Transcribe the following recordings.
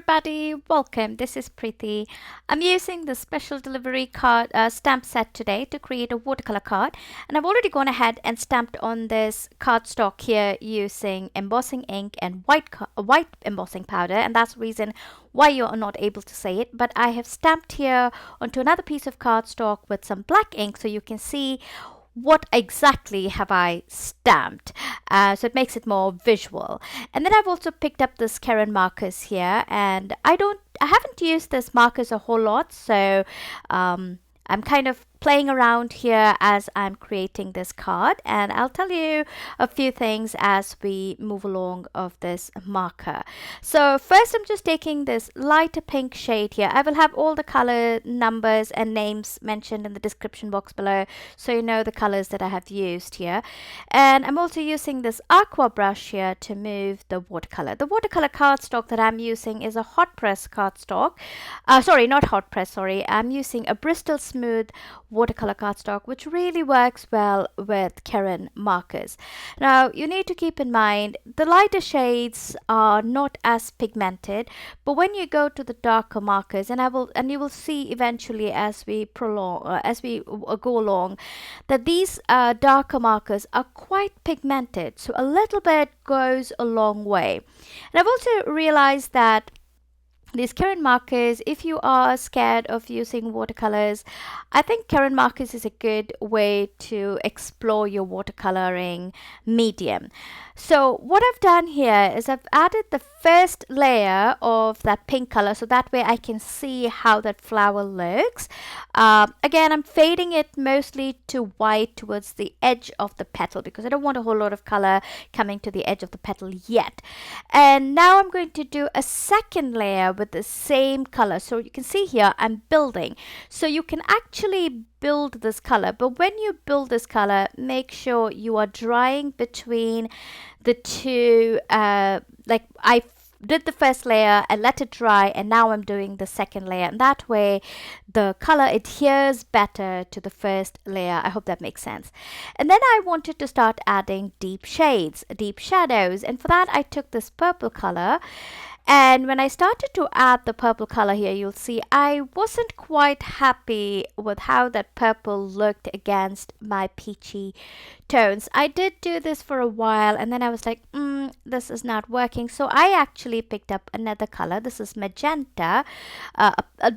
everybody, welcome. This is Preeti. I'm using the special delivery card stamp set today to create a watercolor card, and I've already gone ahead and stamped on this cardstock here using embossing ink and white embossing powder, and that's the reason why you're not able to see it. But I have stamped here onto another piece of cardstock with some black ink so you can see what exactly have I stamped, so it makes it more visual. And then I've also picked up this Karin Markers here, and I haven't used this markers a whole lot, so I'm kind of playing around here as I'm creating this card, and I'll tell you a few things as we move along of this marker. So first I'm just taking this lighter pink shade here. I will have all the color numbers and names mentioned in the description box below so you know the colors that I have used here. And I'm also using this aqua brush here to move the watercolor. The watercolor cardstock that I'm using is a hot press cardstock. Sorry, not hot press, sorry. I'm using a Bristol Smooth watercolor cardstock, which really works well with Karin Markers. Now you need to keep in mind the lighter shades are not as pigmented, but when you go to the darker markers, and you will see eventually as we go along, that these darker markers are quite pigmented, so a little bit goes a long way. And I've also realized that these Karin Markers, if you are scared of using watercolors, I think Karin Markers is a good way to explore your watercoloring medium. So what I've done here is I've added the first layer of that pink color, so that way I can see how that flower looks. Again, I'm fading it mostly to white towards the edge of the petal because I don't want a whole lot of color coming to the edge of the petal yet. And now I'm going to do a second layer with the same color. So you can see here I'm building. So you can actually build this color, but when you build this color, make sure you are drying between the two. Like I did the first layer and let it dry, and now I'm doing the second layer, and that way the color adheres better to the first layer. I hope that makes sense. And then I wanted to start adding deep shades, deep shadows, and for that I took this purple color. And when I started to add the purple color here, you'll see I wasn't quite happy with how that purple looked against my peachy tones. I did do this for a while, and then I was like, this is not working. So I actually picked up another color. This is magenta, a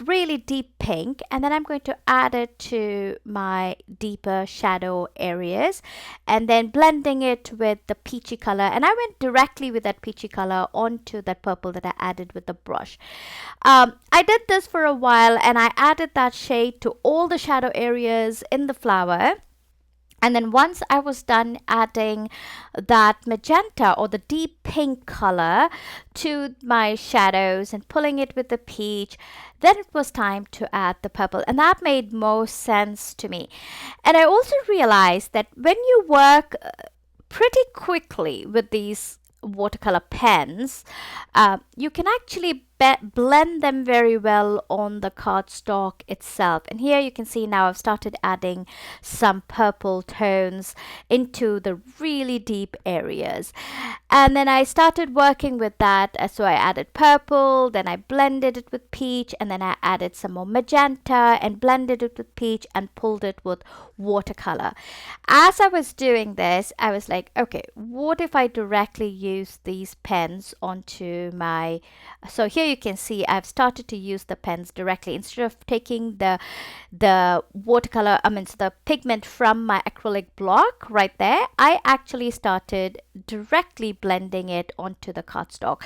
really deep pink, and then I'm going to add it to my deeper shadow areas, and then blending it with the peachy color. And I went directly with that peachy color onto that purple that I added with the brush. I did this for a while, and I added that shade to all the shadow areas in the flower. And then once I was done adding that magenta or the deep pink color to my shadows and pulling it with the peach, then it was time to add the purple. And that made most sense to me. And I also realized that when you work pretty quickly with these watercolor pens, you can actually blend them very well on the cardstock itself. And here you can see now I've started adding some purple tones into the really deep areas, and then I started working with that. So I added purple, then I blended it with peach, and then I added some more magenta and blended it with peach and pulled it with watercolor. As I was doing this, I was like, okay, what if I directly use these pens onto my, so here you can see I've started to use the pens directly instead of taking the watercolor, so the pigment from my acrylic block right there. I actually started directly blending it onto the cardstock.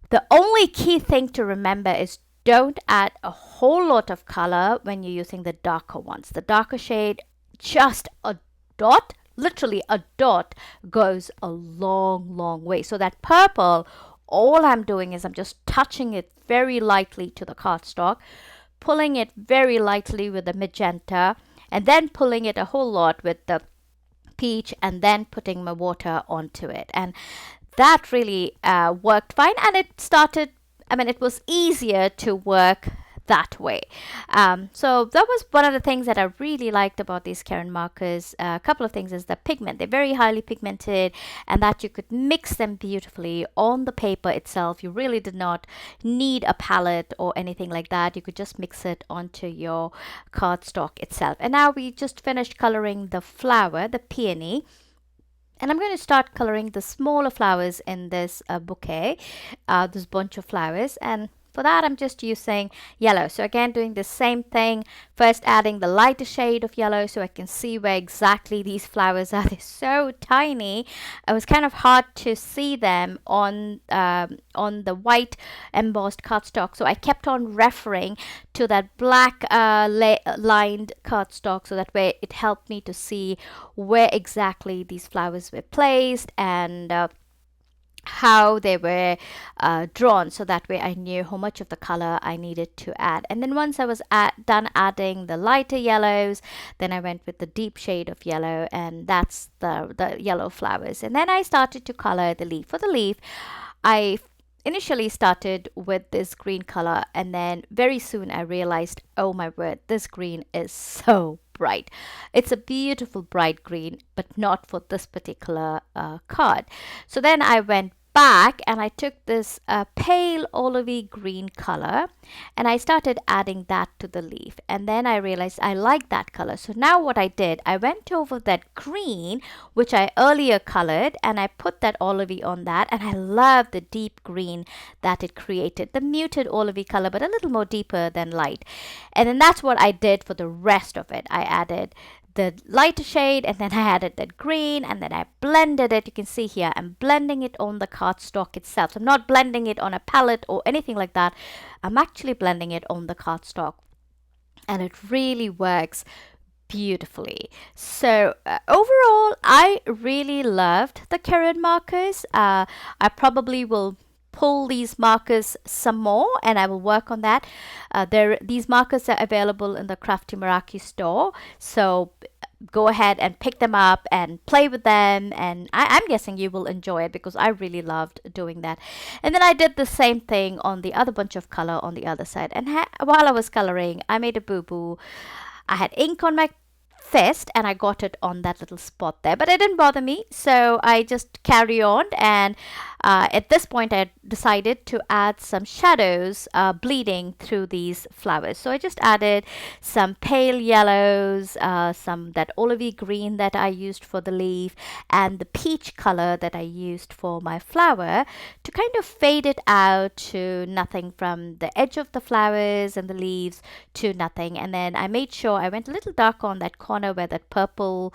The only key thing to remember is don't add a whole lot of color when you're using the darker ones. The darker shade, just a dot, literally a dot, goes a long way. So that purple, all I'm doing is I'm just touching it very lightly to the cardstock, pulling it very lightly with the magenta, and then pulling it a whole lot with the peach, and then putting my water onto it. And that really worked fine, and it was easier to work that way. So that was one of the things that I really liked about these Karin markers. A couple of things is the pigment. They're very highly pigmented, and that you could mix them beautifully on the paper itself. You really did not need a palette or anything like that. You could just mix it onto your cardstock itself. And now we just finished coloring the flower, the peony. And I'm going to start coloring the smaller flowers in this bouquet, this bunch of flowers. And for that, I'm just using yellow. So again, doing the same thing, first adding the lighter shade of yellow so I can see where exactly these flowers are. They're so tiny. It was kind of hard to see them on the white embossed cardstock. So I kept on referring to that black lined cardstock, so that way it helped me to see where exactly these flowers were placed and how they were drawn, so that way I knew how much of the color I needed to add. And then once I was done adding the lighter yellows, then I went with the deep shade of yellow, and that's the yellow flowers. And then I started to color the leaf. For the leaf, I initially started with this green color, and then very soon I realized, oh my word, this green is so bright. It's a beautiful bright green, but not for this particular card. So then I went back and I took this pale olivey green color and I started adding that to the leaf, and then I realized I like that color. So now what I did, I went over that green which I earlier colored and I put that olivey on that, and I love the deep green that it created, the muted olivey color but a little more deeper than light. And then that's what I did for the rest of it. I added the lighter shade, and then I added that green, and then I blended it. You can see here I'm blending it on the cardstock itself. So I'm not blending it on a palette or anything like that. I'm actually blending it on the cardstock, and it really works beautifully. So overall, I really loved the Karin markers. I probably will pull these markers some more, and I will work on that. These markers are available in the Crafty Meraki store, so go ahead and pick them up and play with them, and I'm guessing you will enjoy it because I really loved doing that. And then I did the same thing on the other bunch of color on the other side, and while I was coloring, I made a boo-boo. I had ink on my fist and I got it on that little spot there, but it didn't bother me, so I just carry on. And at this point I decided to add some shadows bleeding through these flowers. So I just added some pale yellows, some that olivey green that I used for the leaf, and the peach color that I used for my flower, to kind of fade it out to nothing from the edge of the flowers and the leaves to nothing. And then I made sure I went a little dark on that corner where that purple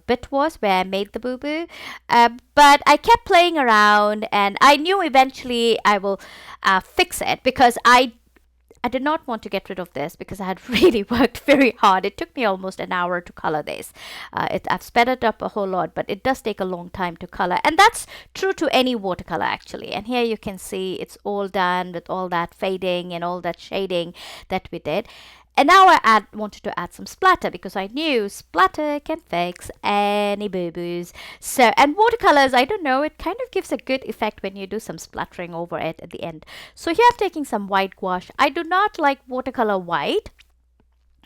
bit was, where I made the boo-boo. But I kept playing around, and I knew eventually I will fix it, because I did not want to get rid of this because I had really worked very hard. It took me almost an hour to color this. I've sped it up a whole lot, but it does take a long time to color. And that's true to any watercolor actually. And here you can see it's all done with all that fading and all that shading that we did. And now I wanted to add some splatter, because I knew splatter can fix any boo-boos. So, and watercolors, I don't know, it kind of gives a good effect when you do some splattering over it at the end. So here I'm taking some white gouache. I do not like watercolor white,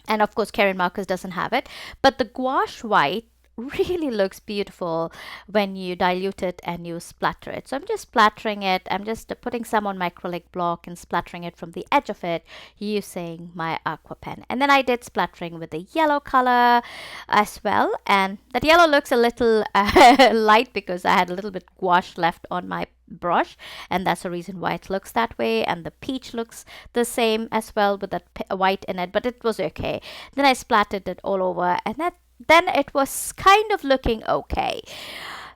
and of course Karin Markers doesn't have it, but the gouache white really looks beautiful when you dilute it and you splatter it. So I'm just splattering it. I'm just putting some on my acrylic block and splattering it from the edge of it using my aqua pen. And then I did splattering with the yellow color as well. And that yellow looks a little light because I had a little bit gouache left on my brush, and that's the reason why it looks that way. And the peach looks the same as well with that white in it, but it was okay. Then I splattered it all over, and then it was kind of looking okay.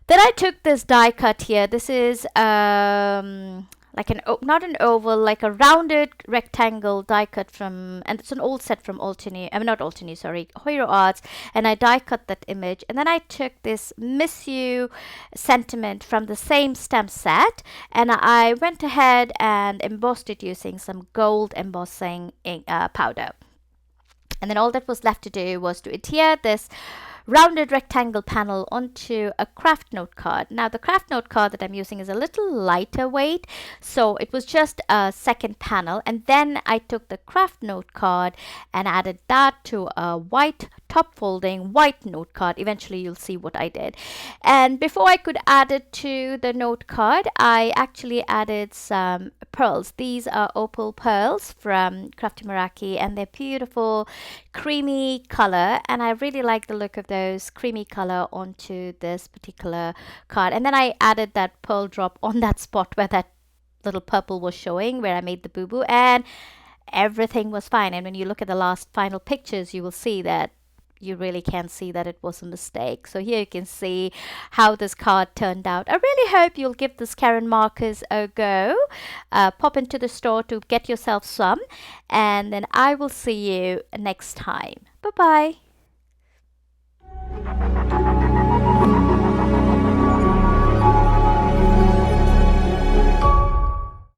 Then I took this die cut here. This is like not an oval, like a rounded rectangle die cut from, and it's an old set from Hoiro Arts, and I die cut that image. And then I took this Miss You sentiment from the same stamp set, and I went ahead and embossed it using some gold embossing ink, powder. And then all that was left to do was to adhere this rounded rectangle panel onto a craft note card. Now the craft note card that I'm using is a little lighter weight, so it was just a second panel, and then I took the craft note card and added that to a white top folding white note card. Eventually you'll see what I did. And before I could add it to the note card, I actually added some pearls. These are Opal Pearls from Crafty Meraki, and they're beautiful creamy color, and I really like the look of those creamy color onto this particular card. And then I added that pearl drop on that spot where that little purple was showing, where I made the boo-boo, and everything was fine. And when you look at the last final pictures, you will see that you really can see that it was a mistake. So here you can see how this card turned out. I really hope you'll give this Karin Markers a go. Pop into the store to get yourself some, and then I will see you next time. Bye bye.